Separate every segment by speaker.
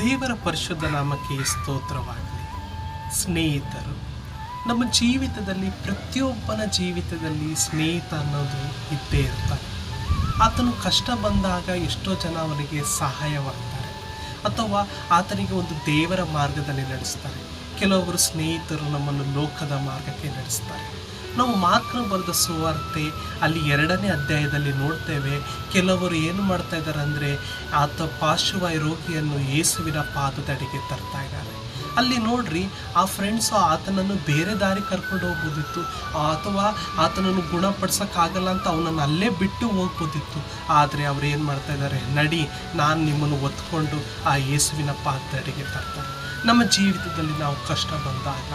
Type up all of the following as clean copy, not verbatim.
Speaker 1: ದೇವರ ಪರಿಶುದ್ಧ ನಾಮಕ್ಕೆ ಸ್ತೋತ್ರವಾಗಲಿ. ಸ್ನೇಹಿತರು ನಮ್ಮ ಜೀವಿತದಲ್ಲಿ, ಪ್ರತಿಯೊಬ್ಬನ ಜೀವಿತದಲ್ಲಿ ಸ್ನೇಹಿತ ಅನ್ನೋದು ಇದ್ದೇ ಇರ್ತಾನೆ. ಆತನು ಕಷ್ಟ ಬಂದಾಗ ಎಷ್ಟೋ ಜನ ಅವನಿಗೆ ಸಹಾಯವಾಗ್ತಾರೆ ಅಥವಾ ಆತನಿಗೆ ಒಂದು ದೇವರ ಮಾರ್ಗದಲ್ಲಿ ನಡೆಸ್ತಾರೆ. ಕೆಲವೊಬ್ಬರು ಸ್ನೇಹಿತರು ನಮ್ಮನ್ನು ಲೋಕದ ಮಾರ್ಗಕ್ಕೆ ನಡೆಸ್ತಾರೆ. ನಾವು ಮಾರ್ಕನ ಬರೆದ ಸುವಾರ್ತೆ ಅಲ್ಲಿ 2ನೇ ಅಧ್ಯಾಯದಲ್ಲಿ ನೋಡ್ತೇವೆ. ಕೆಲವರು ಏನು ಮಾಡ್ತಾ ಇದ್ದಾರೆ ಅಂದರೆ, ಆತ ಪಾರ್ಶ್ವವಾಯು ರೋಗಿಯನ್ನು ಯೇಸುವಿನ ಪಾದದಡಿಗೆ ತರ್ತಾ ಇದ್ದಾರೆ. ಅಲ್ಲಿ ನೋಡ್ರಿ, ಆ ಫ್ರೆಂಡ್ಸು ಆತನನ್ನು ಬೇರೆ ದಾರಿ ಕರ್ಕೊಂಡು ಹೋಗ್ಬೋದಿತ್ತು, ಅಥವಾ ಆತನನ್ನು ಗುಣಪಡಿಸೋಕ್ಕಾಗಲ್ಲ ಅಂತ ಅವನನ್ನು ಅಲ್ಲೇ ಬಿಟ್ಟು ಹೋಗ್ಬೋದಿತ್ತು. ಆದರೆ ಅವ್ರು ಏನು ಮಾಡ್ತಾ ಇದ್ದಾರೆ, ನಡಿ, ನಾನು ನಿಮ್ಮನ್ನು ಒತ್ಕೊಂಡು ಆ ಯೇಸುವಿನ ಪಾದದಡಿಗೆ ತರ್ತಾರೆ. ನಮ್ಮ ಜೀವಿತದಲ್ಲಿ ನಾವು ಕಷ್ಟ ಬಂದಾಗ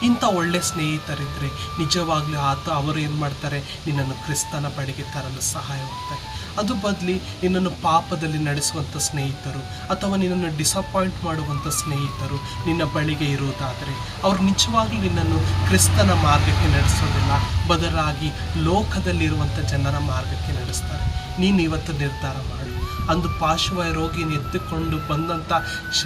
Speaker 1: ಇಂಥ ಒಳ್ಳೆ ಸ್ನೇಹಿತರಿದ್ದರೆ ನಿಜವಾಗ್ಲೂ ಅವರು ಏನು ಮಾಡ್ತಾರೆ, ನಿನ್ನನ್ನು ಕ್ರಿಸ್ತನ ಬಳಿಗೆ ತರಲು ಸಹಾಯವಾಗ್ತಾರೆ. ಅದು ಬದಲಿ ನಿನ್ನನ್ನು ಪಾಪದಲ್ಲಿ ನಡೆಸುವಂಥ ಸ್ನೇಹಿತರು ಅಥವಾ ನಿನ್ನನ್ನು ಡಿಸಪಾಯಿಂಟ್ ಮಾಡುವಂಥ ಸ್ನೇಹಿತರು ನಿನ್ನ ಬಳಿಗೆ ಇರುವುದಾದರೆ ಅವರು ನಿಜವಾಗ್ಲೂ ನಿನ್ನನ್ನು ಕ್ರಿಸ್ತನ ಮಾರ್ಗಕ್ಕೆ ನಡೆಸೋದಿಲ್ಲ, ಬದಲಾಗಿ ಲೋಕದಲ್ಲಿರುವಂಥ ಜನರ ಮಾರ್ಗಕ್ಕೆ ನಡೆಸ್ತಾರೆ. ನೀನು ಇವತ್ತು ನಿರ್ಧಾರ ಮಾಡು. ಅಂದು ಪಾರ್ಶ್ವವಾಯು ರೋಗಿನ ಎತ್ತಿಕೊಂಡು ಬಂದಂಥ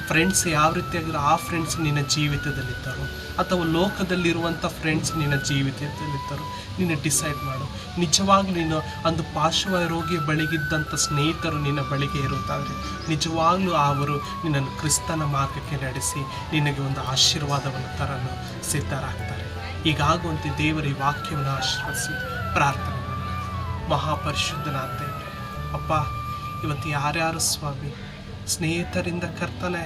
Speaker 1: ಫ್ರೆಂಡ್ಸ್ ಯಾವ ರೀತಿಯಾಗಿರೋ ಆ ಫ್ರೆಂಡ್ಸ್ ನಿನ್ನ ಜೀವಿತದಲ್ಲಿದ್ದರು ಅಥವಾ ಲೋಕದಲ್ಲಿರುವಂಥ ಫ್ರೆಂಡ್ಸ್ ನಿನ್ನ ಜೀವಿತದಲ್ಲಿದ್ದರು, ನೀನು ಡಿಸೈಡ್ ಮಾಡು. ನಿಜವಾಗ್ಲೂ ನೀನು ಅಂದು ಪಾರ್ಶ್ವವಾಯು ರೋಗಿ ಬಳಿಗಿದ್ದಂಥ ಸ್ನೇಹಿತರು ನಿನ್ನ ಬಳಿಗೆ ಇರುವುದಾದರೆ ನಿಜವಾಗ್ಲೂ ಅವರು ನಿನ್ನನ್ನು ಕ್ರಿಸ್ತನ ಮಾರ್ಗಕ್ಕೆ ನಡೆಸಿ ನಿನಗೆ ಒಂದು ಆಶೀರ್ವಾದವನ್ನು ತರಲು ಸಿದ್ಧರಾಗ್ತಾರೆ. ಹೀಗಾಗುವಂತೆ ದೇವರ ಈ ವಾಕ್ಯವನ್ನು ಆಶೀರ್ವದಿಸಿ ಪ್ರಾರ್ಥನೆ ಮಾಡಿ. ಮಹಾಪರಿಶುದ್ಧನಾದ ದೇವರೇ, ಅಪ್ಪ, ಇವತ್ತು ಯಾರ್ಯಾರು ಸ್ವಾಮಿ ಸ್ನೇಹಿತರಿಂದ ಕರ್ತನೆ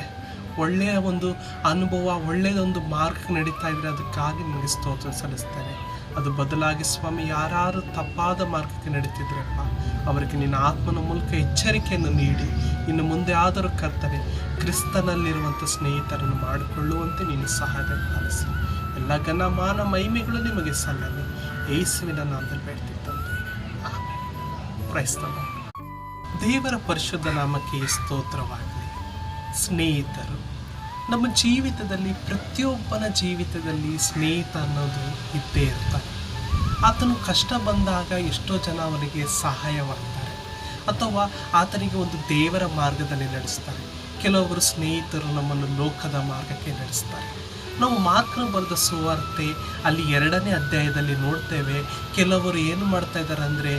Speaker 1: ಒಳ್ಳೆಯ ಒಂದು ಅನುಭವ, ಒಳ್ಳೆಯದೊಂದು ಮಾರ್ಗ ನಡೀತಾ ಇದ್ರೆ ಅದಕ್ಕಾಗಿ ನಿಮಗೆ ಸ್ತೋತ್ರ ಸಲ್ಲಿಸ್ತೇನೆ. ಅದು ಬದಲಾಗಿ ಸ್ವಾಮಿ ಯಾರು ತಪ್ಪಾದ ಮಾರ್ಗಕ್ಕೆ ನಡೀತಿದ್ರಪ್ಪ, ಅವರಿಗೆ ನಿನ್ನ ಆತ್ಮನ ಮೂಲಕ ಎಚ್ಚರಿಕೆಯನ್ನು ನೀಡಿ ಇನ್ನು ಮುಂದೆ ಆದರೂ ಕರ್ತನೆ ಕ್ರಿಸ್ತನಲ್ಲಿರುವಂಥ ಸ್ನೇಹಿತರನ್ನು ಮಾಡಿಕೊಳ್ಳುವಂತೆ ನೀನು ಸಹಾಯ ಪಾಲಿಸಿ. ಎಲ್ಲ ಘನ ಮಾನ ಮಹಿಮೆಗಳು ನಿಮಗೆ ಸಲ್ಲಲಿ. ಯೇಸುವಿನ ನಾಮದಲ್ಲಿ ಬೇಡ್ತಿದ್ದಂತೆ ಆಮೆನ್. ಕ್ರೈಸ್ತವ ದೇವರ ಪರಿಶುದ್ಧ ನಾಮಕ್ಕೆ ಸ್ತೋತ್ರವಾಗಲಿ. ಸ್ನೇಹಿತರು ನಮ್ಮ ಜೀವಿತದಲ್ಲಿ, ಪ್ರತಿಯೊಬ್ಬನ ಜೀವಿತದಲ್ಲಿ ಸ್ನೇಹಿತ ಅನ್ನೋದು ಇದ್ದೇ ಇರ್ತಾನೆ. ಆತನು ಕಷ್ಟ ಬಂದಾಗ ಎಷ್ಟೋ ಜನ ಅವನಿಗೆ ಸಹಾಯವಾಗ್ತಾರೆ ಅಥವಾ ಆತನಿಗೆ ಒಂದು ದೇವರ ಮಾರ್ಗದಲ್ಲಿ ನಡೆಸ್ತಾರೆ. ಕೆಲವೊಬ್ಬರು ಸ್ನೇಹಿತರು ನಮ್ಮನ್ನು ಲೋಕದ ಮಾರ್ಗಕ್ಕೆ ನಡೆಸ್ತಾರೆ. ನಾವು ಮಾರ್ಕನ ಬರೆದ ಸುವಾರ್ತೆ ಅಲ್ಲಿ 2ನೇ ಅಧ್ಯಾಯದಲ್ಲಿ ನೋಡ್ತೇವೆ. ಕೆಲವರು ಏನು ಮಾಡ್ತಾ ಇದ್ದಾರೆ ಅಂದರೆ,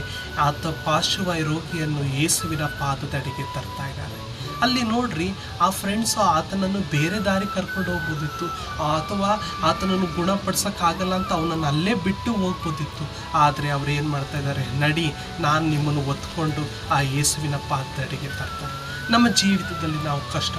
Speaker 1: ಆತ ಪಾರ್ಶ್ವವಾಯು ರೋಗಿಯನ್ನು ಯೇಸುವಿನ ಪಾದದಡಿಗೆ ತರ್ತಾ ಇದ್ದಾರೆ. ಅಲ್ಲಿ ನೋಡ್ರಿ, ಆ ಫ್ರೆಂಡ್ಸು ಆತನನ್ನು ಬೇರೆ ದಾರಿ ಕರ್ಕೊಂಡು ಹೋಗ್ಬೋದಿತ್ತು ಅಥವಾ ಆತನನ್ನು ಗುಣಪಡಿಸೋಕ್ಕಾಗಲ್ಲ ಅಂತ ಅವನನ್ನು ಅಲ್ಲೇ ಬಿಟ್ಟು ಹೋಗ್ಬೋದಿತ್ತು. ಆದರೆ ಅವ್ರು ಏನು ಮಾಡ್ತಾ ಇದ್ದಾರೆ, ನಡಿ, ನಾನು ನಿಮ್ಮನ್ನು ಒತ್ಕೊಂಡು ಆ ಯೇಸುವಿನ ಪಾದದಡಿಗೆ ತರ್ತಾರೆ. ನಮ್ಮ ಜೀವಿತದಲ್ಲಿ ನಾವು ಕಷ್ಟ